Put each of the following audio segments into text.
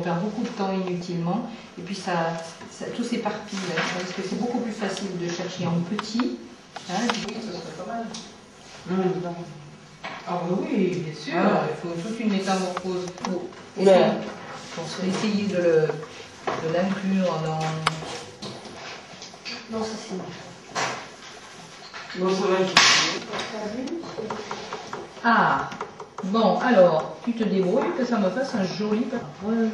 perd beaucoup de temps inutilement, et puis tout s'éparpille, parce que c'est beaucoup plus facile de chercher en petit. Hein, oui, ça serait pas mal. Ah oui, bien sûr, il faut toute une métamorphose pour essayer de l'inclure dans... Non, ça c'est bon. Non, ça va être... Ah, bon, alors, tu te débrouilles que ça me fasse un joli rectangle.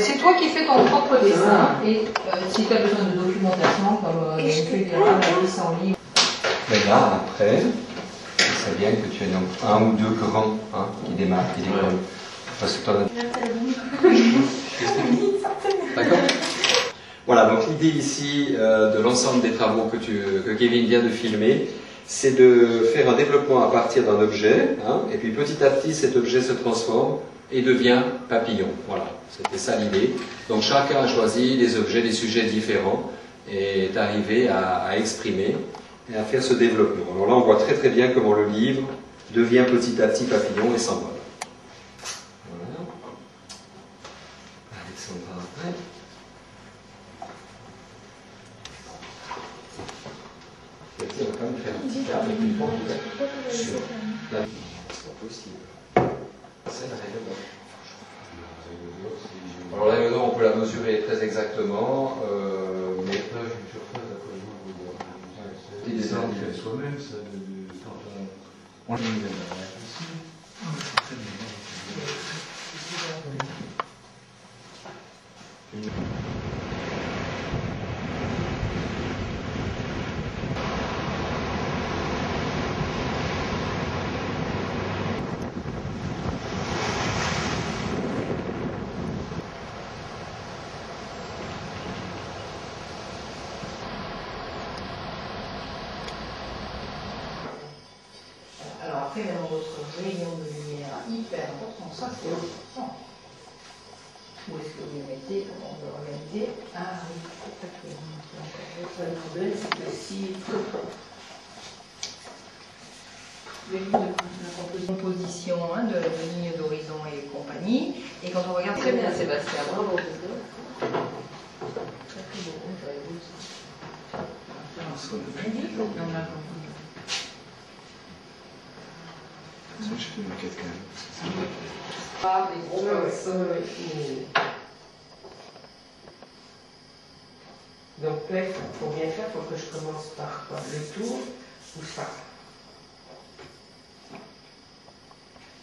C'est toi qui fais ton propre dessin et si tu as besoin de documentation comme tu verras la liste en ligne. Mais là, après, c'est bien que tu aies donc un ou deux grands qui démarrent, qui décollent. Parce que D'accord. Voilà, donc l'idée ici de l'ensemble des travaux que Kevin vient de filmer, c'est de faire un développement à partir d'un objet, et puis petit à petit cet objet se transforme et devient papillon. Voilà, c'était ça l'idée. Donc chacun a choisi des objets, des sujets différents et est arrivé à exprimer et à faire ce développement. Alors là on voit très très bien comment le livre devient petit à petit papillon et s'envole. Voilà. Alexandra après. On va quand même faire un petit cadre plus fort sur la vie. C'est pas possible. C'est la règle d'or. Alors la règle d'or, on peut la mesurer très exactement, mais Là, je suis sur ça, d'après moi, Et des ça, on ordres. fait soi-même, ça, quand on le met dans la piscine. C'est très bien. Alors après, dans votre rayon de lumière hyper important, ça c'est important. Où est-ce que vous le mettez? Comment on veut organiser? Ah oui, tout à fait. Le problème, c'est que si les lignes de composition de la ligne d'horizon et compagnie, et quand on regarde très bien Sébastien, bravo. Très beau, j'avais vu ça. Ça, je fais une maquette quand même. Ah, des gros Donc là, il faut bien faire, il faut que je commence par quoi? Le tour ou ça?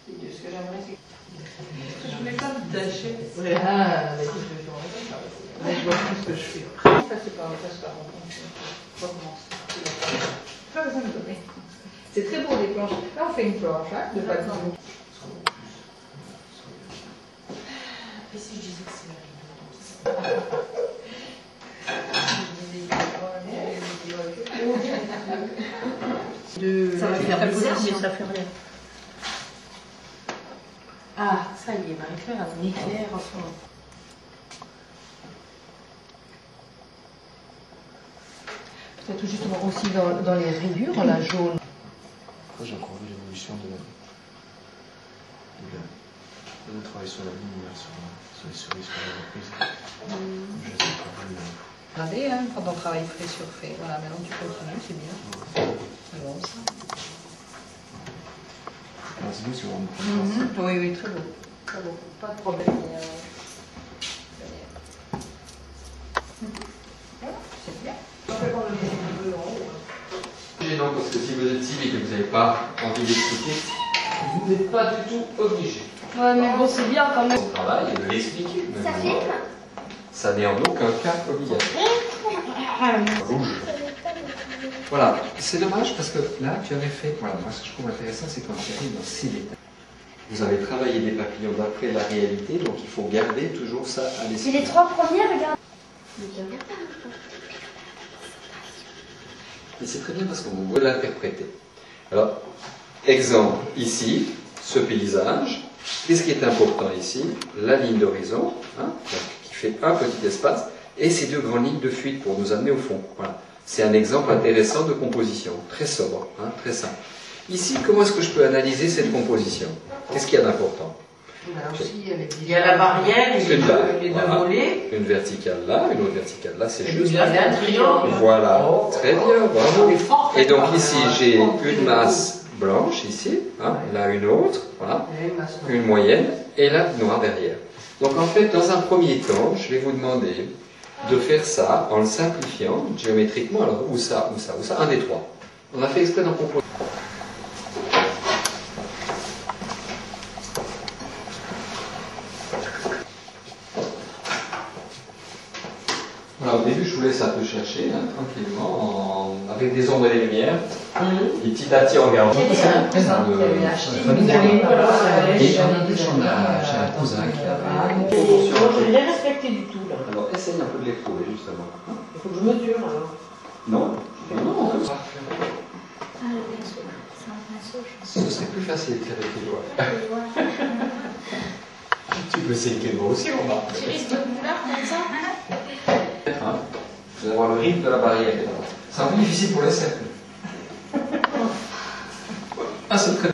Et de ce que j'aimerais, c'est Je voulais pas me tâcher. Ah, mais je vois plus ce que je fais. Ça, c'est pas pas besoin de donner. C'est très beau des planches. Là, on fait une planche de papillon. Et si je disais que c'est Ça va faire bizarre, mais ça fait rien. Ah, ça y est, Marie-Claire a un éclair en ce moment. Peut-être justement aussi dans les rayures, la jaune. J'ai encore vu l'évolution de travail sur la ligne, sur les souris, sur la reprise. Je sais pas. Regardez, quand on travaille fait sur fait. Voilà, maintenant tu continues, c'est bien. C'est bon ça. C'est mieux si on remonte. Oui, oui, très beau. Très beau. Pas de problème. Voilà, c'est bien. On fait prendre le bleu en haut. gênant parce que si vous êtes civique et que vous n'avez pas envie d'expliquer, vous n'êtes pas du tout obligé. Ouais, mais bon, c'est bien quand même. Son travail est de l'expliquer. Ça filme? Ça n'est en aucun cas obligatoire. Rouge. Voilà, c'est dommage parce que là, tu avais fait. Voilà, moi ce que je trouve intéressant, c'est quand tu arrives dans ces détails. Vous avez travaillé des papillons d'après la réalité, donc il faut garder toujours ça à l'esprit. C'est les trois premiers, regarde. Et c'est très bien parce qu'on veut l'interpréter. Alors, exemple, ici, ce paysage. Qu'est-ce qui est important ici? La ligne d'horizon, qui fait un petit espace, et ces deux grandes lignes de fuite pour nous amener au fond. Voilà. C'est un exemple intéressant de composition, très sobre, hein, très simple. Ici, comment est-ce que je peux analyser cette composition? Qu'est-ce qu'il y a d'important? Il y a la barrière, les deux voilà. volets. Une verticale là, une autre verticale là, c'est juste. Il y a un triangle. Voilà, Oh. très bien, bravo. C'est fort, Et donc ça. ici, j'ai une masse blanche ici, hein, là une autre, voilà, une moyenne, et là noire derrière. Donc en fait, dans un premier temps, je vais vous demander de faire ça en le simplifiant géométriquement. Alors, où ça, où ça, où ça? Un des trois. On a fait exprès d'en composer. Voilà, au début, je vous laisse un peu chercher, hein, tranquillement, avec des ombres et des lumières. Et petit à petit, on regarde. Il y a un présent qui avait acheté une année, Et en plus, on a chez un cousin qui avait. Je n'ai rien respecté du tout là. Alors, essaye un peu de les trouver, justement. Il faut que je mesure alors. Non, non, parfait. Ah, le pinceau. C'est un pinceau, je Ce serait plus facile qu'avec les doigts. Tu peux essayer avec les doigts aussi, on va. Tu risques de couleur comme ça? Hein, vous allez avoir le rythme de la barrière. C'est un peu difficile pour les cercles. Ah, c'est très